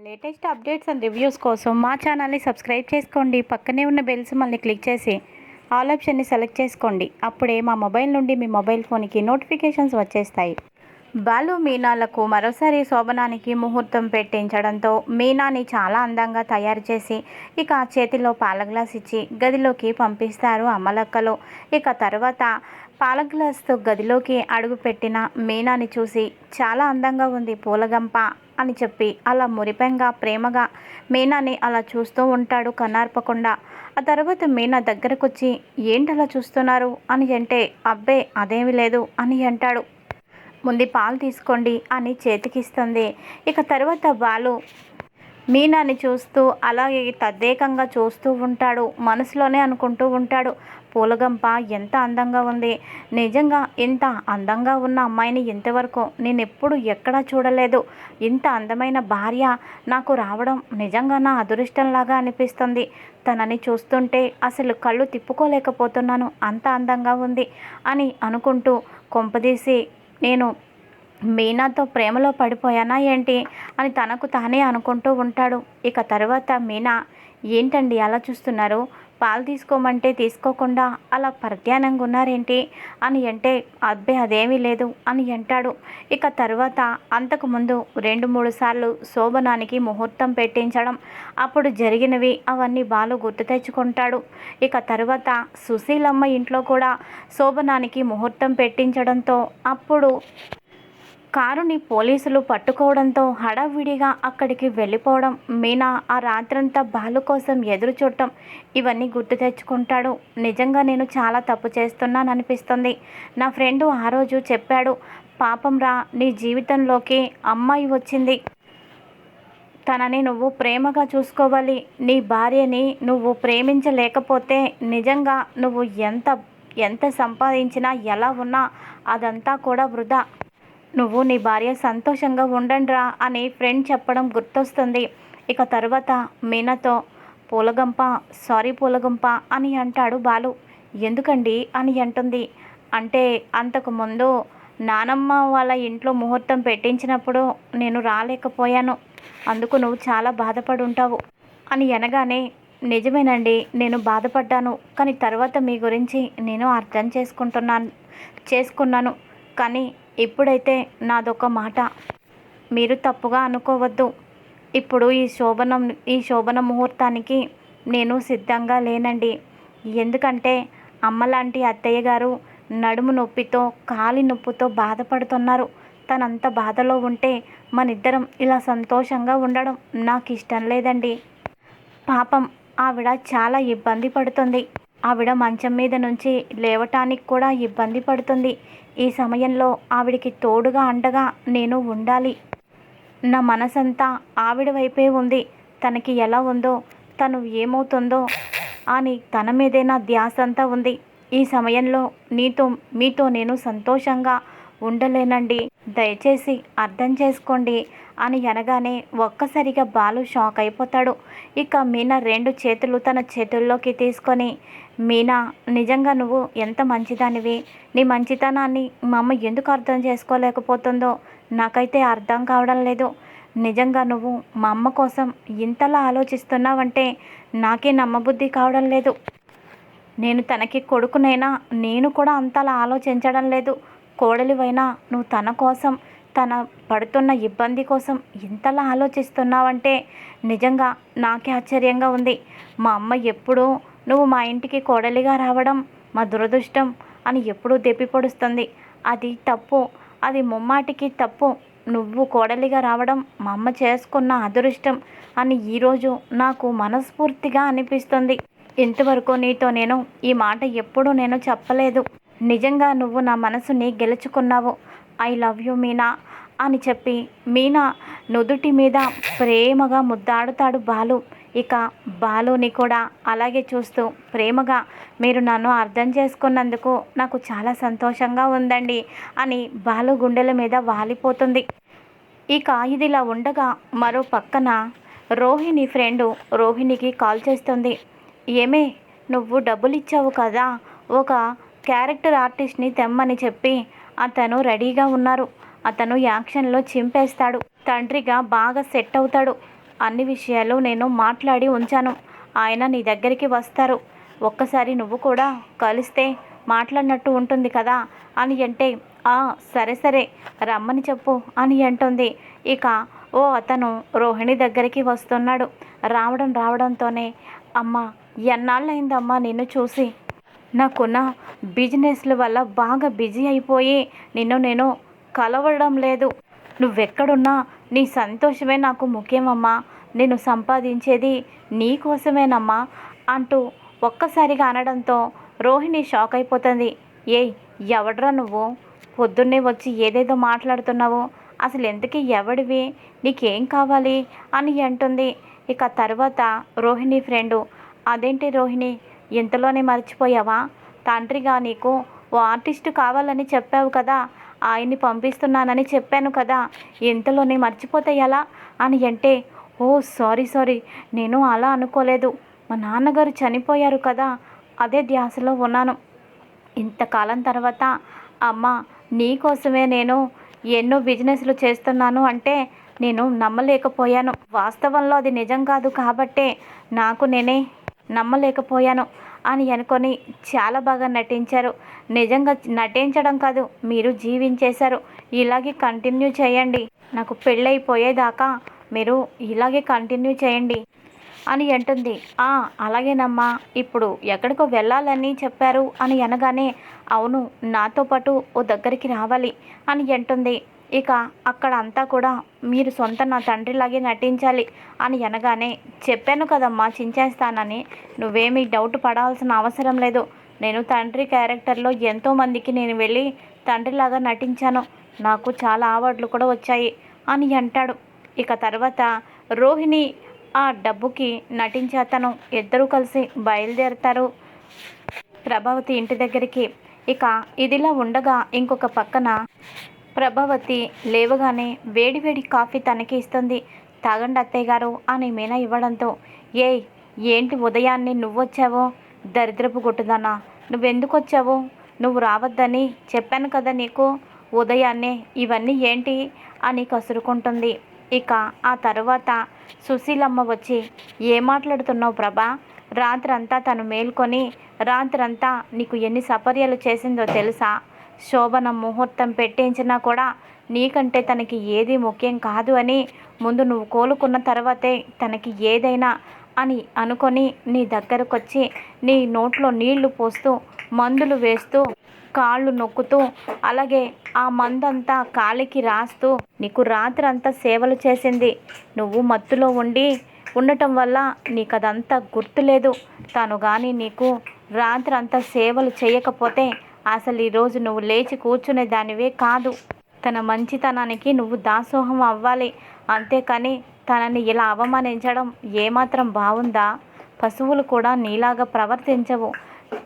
Latest updates and reviews కోసం మా ఛానల్ని సబ్స్క్రైబ్ చేసుకోండి. పక్కనే ఉన్న బెల్ సింబల్ని క్లిక్ చేసి ఆల్ ఆప్షన్ని సెలెక్ట్ చేసుకోండి. అప్పుడే మా మొబైల్ నుండి మీ మొబైల్ ఫోన్కి నోటిఫికేషన్స్ వచ్చేస్తాయి. బాలు మీనాలకు మరోసారి శోభనానికి ముహూర్తం పెట్టించడంతో మీనాని చాలా అందంగా తయారు చేసి ఇక చేతిలో పాల గ్లాస్ ఇచ్చి గదిలోకి పంపిస్తారు అమ్మలక్కలు. ఇక తర్వాత పాల గ్లాస్తో గదిలోకి అడుగుపెట్టిన మీనాని చూసి చాలా అందంగా ఉంది పూలగంప అని చెప్పి అలా మురిపెంగా ప్రేమగా మీనాని అలా చూస్తూ ఉంటాడు కన్నార్పకుండా. ఆ తర్వాత మీనా దగ్గరకొచ్చి ఏంటలా చూస్తున్నారు అని అంటే అబ్బే అదేమీ లేదు అని అంటాడు. ముందు పాలు తీసుకోండి అని చేతికిస్తుంది. ఇక తర్వాత బాలు మీనాని చూస్తూ అలాగే తదేకంగా చూస్తూ ఉంటాడు. మనసులోనే అనుకుంటూ ఉంటాడు, పూలగంప ఎంత అందంగా ఉంది, నిజంగా ఇంత అందంగా ఉన్న అమ్మాయిని ఇంతవరకు నేను ఎప్పుడు ఎక్కడా చూడలేదు. ఇంత అందమైన భార్య నాకు రావడం నిజంగా నా అదృష్టంలాగా అనిపిస్తుంది. తనని చూస్తుంటే అసలు కళ్ళు తిప్పుకోలేకపోతున్నాను, అంత అందంగా ఉంది అని అనుకుంటూ కొంపదీసి నేను మీనాతో ప్రేమలో పడిపోయానా ఏంటి అని తనకు తానే అనుకుంటూ ఉంటాడు. ఇక తర్వాత మీనా ఏంటండి అలా చూస్తున్నారు, పాలు తీసుకోమంటే తీసుకోకుండా అలా పరధ్యానంగా ఉన్నారేంటి అని అంటే అబ్బే అదేమీ లేదు అని అంటాడు. ఇక తర్వాత అంతకుముందు 2-3 సార్లు శోభనానికి ముహూర్తం పెట్టించడం, అప్పుడు జరిగినవి అవన్నీ బాలు గుర్తు తెచ్చుకుంటాడు. ఇక తర్వాత సుశీలమ్మ ఇంట్లో కూడా శోభనానికి ముహూర్తం పెట్టించడంతో అప్పుడు కారుని పోలీసులు పట్టుకోవడంతో హడావిడిగా అక్కడికి వెళ్ళిపోవడం, మీనా ఆ రాత్రంతా బాలు కోసం ఎదురు చూడటం ఇవన్నీ గుర్తు తెచ్చుకుంటాడు. నిజంగా నేను చాలా తప్పు చేస్తున్నాననిపిస్తుంది. నా ఫ్రెండు ఆ రోజు చెప్పాడు, పాపం రా నీ జీవితంలోకి అమ్మాయి వచ్చింది, తనని నువ్వు ప్రేమగా చూసుకోవాలి, నీ భార్యని నువ్వు ప్రేమించలేకపోతే నిజంగా నువ్వు ఎంత సంపాదించినా ఎలా ఉన్నా అదంతా కూడా వృధా, నువ్వు నీ భార్య సంతోషంగా ఉండండిరా అని ఫ్రెండ్ చెప్పడం గుర్తొస్తుంది. ఇక తర్వాత మీనాతో పూలగంప సారీ పూలగంప అని అంటాడు బాలు. ఎందుకండి అని అంటుంది. అంటే అంతకుముందు నానమ్మ వాళ్ళ ఇంట్లో ముహూర్తం పెట్టించినప్పుడు నేను రాలేకపోయాను, అందుకు నువ్వు చాలా బాధపడి ఉంటావు అని అనగానే నిజమేనండి నేను బాధపడ్డాను, కానీ తర్వాత మీ గురించి నేను అర్థం చేసుకున్నాను, కానీ ఇప్పుడైతే నాదొక మాట, మీరు తప్పుగా అనుకోవద్దు, ఇప్పుడు ఈ శోభన ముహూర్తానికి నేను సిద్ధంగా లేనండి. ఎందుకంటే అమ్మలాంటి అత్తయ్య గారు నడుము నొప్పితో కాలి నొప్పితో బాధపడుతున్నారు. తనంత బాధలో ఉంటే మనిద్దరం ఇలా సంతోషంగా ఉండడం నాకు ఇష్టం లేదండి. పాపం ఆవిడ చాలా ఇబ్బంది పడుతుంది, ఆవిడ మంచం మీద నుంచి లేవటానికి కూడా ఇబ్బంది పడుతుంది. ఈ సమయంలో ఆవిడికి తోడుగా అండగా నేను ఉండాలి. నా మనసంతా ఆవిడ వైపే ఉంది. తనకి ఎలా ఉందో, తను ఏమవుతుందో అని తన మీదే నా ధ్యాస అంతా ఉంది. ఈ సమయంలో మీతో నేను సంతోషంగా ఉండలేనండి, దయచేసి అర్థం చేసుకోండి అని అనగానే ఒక్కసారిగా బాలు షాక్ అయిపోతాడు. ఇక మీనా 2 చేతులు తన చేతుల్లోకి తీసుకొని, మీనా నిజంగా నువ్వు ఎంత మంచిదానివి, నీ మంచితనాన్ని మా అమ్మ ఎందుకు అర్థం చేసుకోలేకపోతుందో నాకైతే అర్థం కావడం లేదు. నిజంగా నువ్వు మా అమ్మ కోసం ఇంతలా ఆలోచిస్తున్నావంటే నాకే నమ్మబుద్ధి కావడం లేదు. నేను తనకి కొడుకునైనా నేను కూడా అంతలా ఆలోచించడం లేదు. కోడలివైనా నువ్వు తన కోసం, తన పడుతున్న ఇబ్బంది కోసం ఇంతలా ఆలోచిస్తున్నావంటే నిజంగా నాకే ఆశ్చర్యంగా ఉంది. మా అమ్మ ఎప్పుడూ నువ్వు మా ఇంటికి కోడలిగా రావడం మా దురదృష్టం అని ఎప్పుడూ దెప్పిపొడుస్తుంది. అది తప్పు, అది ముమ్మాటికి తప్పు. నువ్వు కోడలిగా రావడం మా అమ్మ చేసుకున్న అదృష్టం అని ఈరోజు నాకు మనస్ఫూర్తిగా అనిపిస్తుంది. ఇంతవరకు నీతో నేను ఈ మాట ఎప్పుడూ నేను చెప్పలేదు. నిజంగా నువ్వు నా మనసుని గెలుచుకున్నావు. ఐ లవ్ యూ మీనా అని చెప్పి మీనా నుదుటి మీద ప్రేమగా ముద్దాడుతాడు బాలు. ఇక బాలుని కూడా అలాగే చూస్తూ ప్రేమగా, మీరు నన్ను అర్థం చేసుకున్నందుకు నాకు చాలా సంతోషంగా ఉందండి అని బాలు గుండెల మీద వాలిపోతుంది. ఇక ఇదిలా ఉండగా మరో పక్కన రోహిణి ఫ్రెండు రోహిణికి కాల్ చేస్తుంది. ఏమే, నువ్వు డబ్బులు ఇచ్చావు కదా ఒక క్యారెక్టర్ ఆర్టిస్ట్ని తెమ్మని చెప్పి, అతను రెడీగా ఉన్నారు, అతను యాక్షన్లో చింపేస్తాడు, తండ్రిగా బాగా సెట్ అవుతాడు, అన్ని విషయాలు నేను మాట్లాడి ఉంచాను. ఆయన నీ దగ్గరికి వస్తారు. ఒక్కసారి నువ్వు కూడా కలిస్తే మాట్లాడినట్టు ఉంటుంది కదా అని అంటే, "ఆ, సరే సరే రమ్మని చెప్పు" అని అంటుంది. ఇక అతను రోహిణి దగ్గరికి వస్తున్నాడు. రావడంతోనే, "అమ్మ, ఎన్నాళ్ళయిందమ్మా నిన్ను చూసి. నాకున్న బిజినెస్ల వల్ల బాగా బిజీ అయిపోయి నిన్ను నేను కలవడం లేదు. నువ్వెక్కడున్నా నీ సంతోషమే నాకు ముఖ్యమమ్మా. నేను సంపాదించేది నీ కోసమేనమ్మా" అంటూ ఒక్కసారిగా అనడంతో రోహిణి షాక్ అయిపోతుంది. "ఏయ్, ఎవడ్రా నువ్వు? పొద్దున్నే వచ్చి ఏదేదో మాట్లాడుతున్నావు. అసలు ఎంతకీ ఎవడివి? నీకేం కావాలి?" అని అంటుంది. ఇక తర్వాత రోహిణి ఫ్రెండు, "అదేంటి రోహిణి, ఇంతలోనే మర్చిపోయావా? తండ్రిగా నీకు ఓ ఆర్టిస్టు కావాలని చెప్పావు కదా, ఆయన్ని పంపిస్తున్నానని చెప్పాను కదా, ఇంతలోనే మర్చిపోతే ఎలా?" అని అంటే, "ఓ సారీ, నేను అలా అనుకోలేదు. మా నాన్నగారు చనిపోయారు కదా, అదే ధ్యాసలో ఉన్నాను. ఇంతకాలం తర్వాత అమ్మ, నీకోసమే నేను ఎన్నో బిజినెస్లు చేస్తున్నాను అంటే నేను నమ్మలేకపోయాను. వాస్తవంలో అది నిజం కాదు కాబట్టే నాకు నేనే నమ్మలేకపోయాను" అని అనుకొని చాలా బాగా నటించారు. నిజంగా నటించడం కాదు, మీరు జీవించేశారు. ఇలాగే కంటిన్యూ చేయండి. నాకు పెళ్ళైపోయేదాకా మీరు ఇలాగే కంటిన్యూ చేయండి అని అంటుంది. అలాగేనమ్మా, ఇప్పుడు ఎక్కడికో వెళ్ళాలని చెప్పారు" అని అనగానే, "అవును, నాతో పాటు ఓ దగ్గరికి రావాలి" అని అంటుంది. ఇక అక్కడ అంతా కూడా, "మీరు సొంత నా తండ్రిలాగే నటించాలి" అని అనగానే, "చెప్పాను కదమ్మా చించేస్తానని, నువ్వేమీ డౌట్ పడాల్సిన అవసరం లేదు. నేను తండ్రి క్యారెక్టర్లో ఎంతోమందికి నేను వెళ్ళి తండ్రిలాగా నటించాను. నాకు చాలా అవార్డులు కూడా వచ్చాయి" అని అంటాడు. ఇక తర్వాత రోహిణి ఆ డబ్బుకి నటించే అతను ఇద్దరూ కలిసి బయలుదేరుతారు ప్రభావతి ఇంటి దగ్గరికి. ఇక ఇదిలా ఉండగా ఇంకొక పక్కన ప్రభావతి లేవగానే వేడివేడి కాఫీ తనకి ఇస్తుంది. "తాగండి అత్తయ్య గారు" అని మీనా ఇవ్వడంతో, "ఏయ్, ఏంటి ఉదయాన్నే నువ్వొచ్చావు? దరిద్రపు గుట్టుదానా, నువ్వెందుకు వచ్చావు? నువ్వు రావద్దని చెప్పాను కదా నీకు. ఉదయాన్నే ఇవన్నీ ఏంటి?" అని కసురుకుంటుంది. ఇక ఆ తర్వాత సుశీలమ్మ వచ్చి, "ఏం మాట్లాడుతున్నావు ప్రభా? రాత్రంతా తను మేల్కొని రాత్రంతా నీకు ఎన్ని సపర్యలు చేసిందో తెలుసా? శోభనం ముహూర్తం పెట్టించినా కూడా నీకంటే తనకి ఏది ముఖ్యం కాదు అని, ముందు నువ్వు కోలుకున్న తర్వాతే తనకి ఏదైనా అని అనుకొని నీ దగ్గరకొచ్చి నీ నోట్లో నీళ్లు పోస్తూ మందులు వేస్తూ కాళ్ళు నొక్కుతూ అలాగే ఆ మందంతా కాలికి రాస్తూ నీకు రాత్రంతా సేవలు చేసింది. నువ్వు మత్తులో ఉండటం వల్ల నీకదంతా గుర్తులేదు. తను కానీ నీకు రాత్రంతా సేవలు చేయకపోతే అసలు ఈరోజు నువ్వు లేచి కూర్చునే దానివే కాదు. తన మంచితనానికి నువ్వు దాసోహం అవ్వాలి. అంతేకాని తనని ఇలా అవమానించడం ఏమాత్రం బాగుందా? పశువులు కూడా నీలాగా ప్రవర్తించవు.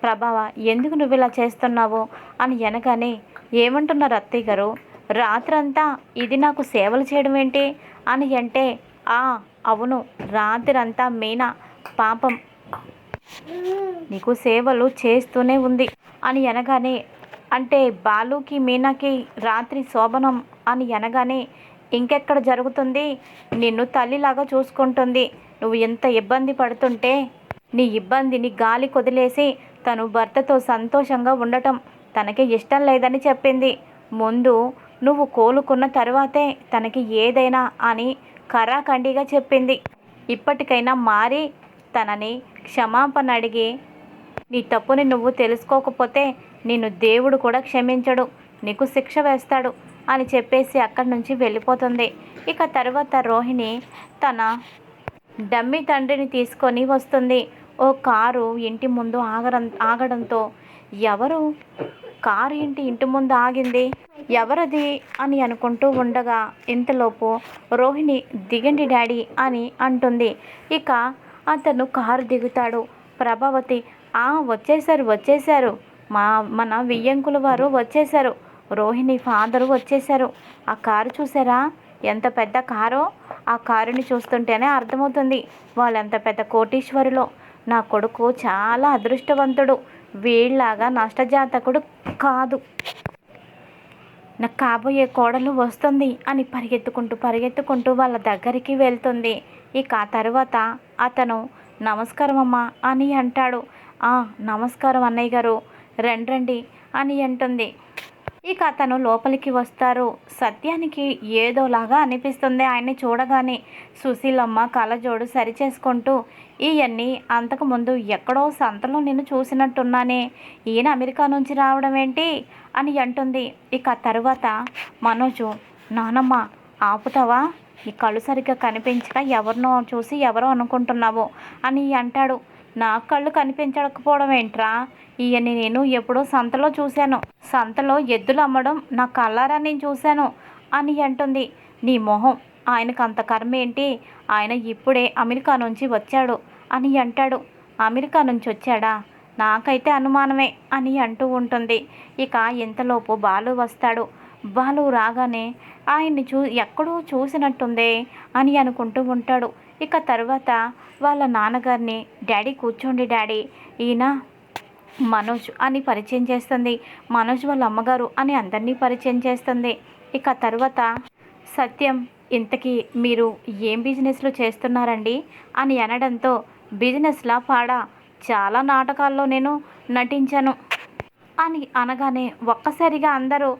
ప్రభావ, ఎందుకు నువ్వు ఇలా చేస్తున్నావు?" అని అనగానే, "ఏమంటున్నారు అత్తయ్య గారు? రాత్రంతా ఇది నాకు సేవలు చేయడం ఏంటి?" అని అంటే, అవును, రాత్రంతా మీనా పాపం నీకు సేవలు చేస్తూనే ఉంది" అని అనగానే, "అంటే బాలుకి మీనాకి రాత్రి శోభనం" అని అనగానే, "ఇంకెక్కడ జరుగుతుంది? నిన్ను తల్లిలాగా చూసుకుంటుంది. నువ్వు ఎంత ఇబ్బంది పడుతుంటే నీ ఇబ్బందిని గాలి కొదిలేసి తను భర్తతో సంతోషంగా ఉండటం తనకి ఇష్టం లేదని చెప్పింది. ముందు నువ్వు కోలుకున్న తర్వాతే తనకి ఏదైనా అని కరాఖండిగా చెప్పింది. ఇప్పటికైనా మారి తనని క్షమాపణ అడిగి నీ తప్పుని నువ్వు తెలుసుకోకపోతే నిన్ను దేవుడు కూడా క్షమించడు, నీకు శిక్ష వేస్తాడు" అని చెప్పేసి అక్కడి నుంచి వెళ్ళిపోతుంది. ఇక తర్వాత రోహిణి తన డమ్మీ తండ్రిని తీసుకొని వస్తుంది. ఓ కారు ఇంటి ముందు ఆగడంతో, "ఎవరు కారు ఇంటి ముందు ఆగింది? ఎవరది?" అని అనుకుంటూ ఉండగా ఇంతలోపు రోహిణి, "దిగండి డాడీ" అని అంటుంది. ఇక అతను కారు దిగుతాడు. ప్రభావతి, వచ్చేశారు, మన వియ్యంకుల వారు వచ్చేశారు, రోహిణి ఫాదరు వచ్చేశారు. ఆ కారు చూసారా, ఎంత పెద్ద కారో? ఆ కారుని చూస్తుంటేనే అర్థమవుతుంది వాళ్ళెంత పెద్ద కోటీశ్వరులో. నా కొడుకు చాలా అదృష్టవంతుడు, వీళ్ళలాగా నష్టజాతకుడు కాదు. నాకు కాబోయే కోడలు వస్తుంది" అని పరిగెత్తుకుంటూ వాళ్ళ దగ్గరికి వెళ్తుంది. ఇక ఆ తర్వాత అతను నమస్కారం అమ్మా అని అంటాడు. నమస్కారం అన్నయ్య గారు, రండి అని అంటుంది. ఇక అతను లోపలికి వస్తారు. సత్యానికి ఏదోలాగా అనిపిస్తుంది ఆయన్ని చూడగానే. సుశీలమ్మ కళ్ళజోడు సరిచేసుకుంటూ, ఇవన్నీ అంతకుముందు ఎక్కడో సంతలో నిన్ను చూసినట్టున్నానే, ఈయన అమెరికా నుంచి రావడం ఏంటి అని అంటుంది. ఇక తర్వాత మనోజు, నానమ్మ ఆపుతావా, ఈ కళ్ళు సరిగ్గా కనిపించక ఎవరినో చూసి ఎవరో అనుకుంటున్నావు అని అంటాడు. నా కళ్ళు కనిపించకపోవడం ఏంట్రా, ఇవన్నీ నేను ఎప్పుడో సంతలో చూశాను, సంతలో ఎద్దులు అమ్మడం నా కళ్ళారా నేను చూశాను అని అంటుంది. నీ మొహం, ఆయనకు అంత కర్మ ఏంటి, ఆయన ఇప్పుడే అమెరికా నుంచి వచ్చాడు అని అంటాడు. అమెరికా నుంచి వచ్చాడా, నాకైతే అనుమానమే అని అంటూ ఉంటుంది. ఇక ఇంతలోపు బాలు వస్తాడు. బాలు రాగానే ఆయన్ని ఎక్కడో చూసినట్టుందే అని అనుకుంటూ ఉంటాడు. ఇక తర్వాత వాళ్ళ నాన్నగారిని, డాడీ కూర్చోండి డాడీ, ఈయన మనోజ్ అని పరిచయం చేస్తుంది. మనోజ్ వాళ్ళ అమ్మగారు అని అందరినీ పరిచయం చేస్తుంది. ఇక తర్వాత సత్యం, ఇంతకీ మీరు ఏం బిజినెస్లో చేస్తున్నారండి అని అనడంతో, బిజినెస్లా పాడా, చాలా నాటకాల్లో నేను నటించాను అని అనగానే ఒక్కసారిగా అందరూ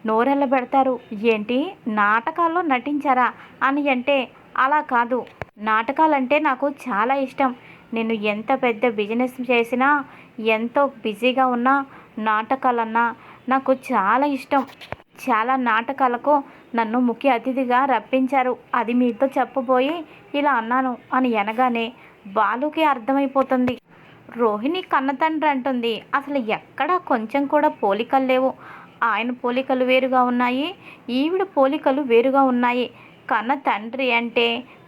నోరెళ్ళ పెడతారు. ఏంటి, నాటకాల్లో నటించారా అని అంటే, అలా కాదు, నాటకాలంటే నాకు చాలా ఇష్టం, నేను ఎంత పెద్ద బిజినెస్ చేసినా, ఎంతో బిజీగా ఉన్నా, నాటకాలన్నా నాకు చాలా ఇష్టం. చాలా నాటకాలకు నన్ను ముఖ్య అతిథిగా రప్పించారు, అది మీతో చెప్పబోయి ఇలా అన్నాను అని అనగానే బాలుకి అర్థమైపోతుంది. రోహిణి కన్నతండ్రి అంటుంది. అసలు ఎక్కడా కొంచెం కూడా పోలికలు లేవు. ఆయన పోలికలు వేరుగా ఉన్నాయి, ఈవిడ పోలికలు వేరుగా ఉన్నాయి. కన్న తండ్రి అంటే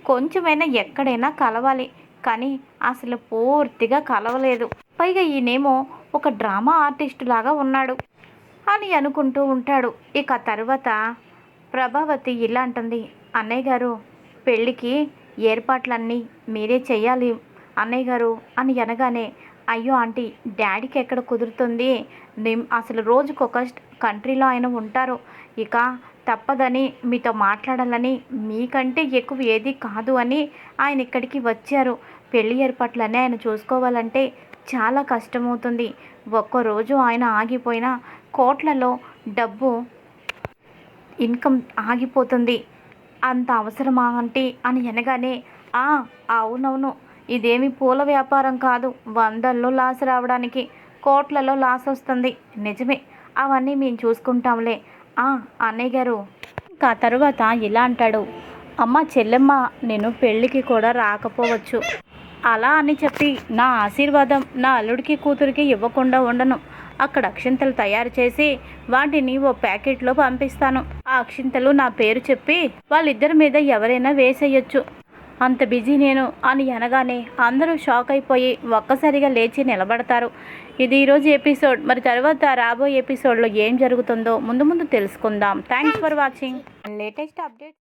కొంచెమైనా ఎక్కడైనా కలవాలి, కానీ అసలు పూర్తిగా కలవలేదు. పైగా ఈయనేమో ఒక డ్రామా ఆర్టిస్టు లాగా ఉన్నాడు అని అనుకుంటూ ఉంటాడు. ఇక తర్వాత ప్రభావతి ఇలా అంటుంది. అన్నయ్య గారు, పెళ్ళికి ఏర్పాట్లన్నీ మీరే చెయ్యాలి అన్నయ్య గారు అని అనగానే, అయ్యో ఆంటీ, డాడీకి ఎక్కడ కుదురుతుంది, అసలు రోజుకొక కంట్రీలో ఆయన ఉంటారు, ఇక తప్పదని మీతో మాట్లాడాలని, మీకంటే ఎక్కువ ఏది కాదు అని ఆయన ఇక్కడికి వచ్చారు. పెళ్లి ఏర్పాట్లన్నీ ఆయన చూసుకోవాలంటే చాలా కష్టమవుతుంది. ఒక్కరోజు ఆయన ఆగిపోయినా కోట్లలో డబ్బు ఇన్కమ్ ఆగిపోతుంది. అంత అవసరమా ఆంటీ అని అనగానే, అవునవును, ఇదేమి పూల వ్యాపారం కాదు, వందల్లో లాస్ రావడానికి కోట్లలో లాస్ వస్తుంది, నిజమే, అవన్నీ మేము చూసుకుంటాంలే అన్నయ్య గారు. ఇంకా తరువాత ఇలా అంటాడు. అమ్మ చెల్లెమ్మ, నేను పెళ్ళికి కూడా రాకపోవచ్చు, అలా అని చెప్పి నా ఆశీర్వాదం నా అల్లుడికి కూతురికి ఇవ్వకుండా ఉండను. అక్కడ అక్షింతలు తయారు చేసి వాటిని ఓ ప్యాకెట్లో పంపిస్తాను. ఆ అక్షింతలు నా పేరు చెప్పి వాళ్ళిద్దరి మీద ఎవరైనా వేసేయచ్చు, అంత బిజీ నేను అని అనగానే అందరూ షాక్ అయిపోయి ఒక్కసారిగా లేచి నిలబడతారు. ఇది ఈరోజు ఎపిసోడ్. మరి తర్వాత రాబోయే ఎపిసోడ్లో ఏం జరుగుతుందో ముందు ముందు తెలుసుకుందాం. Thanks for watching. Latest update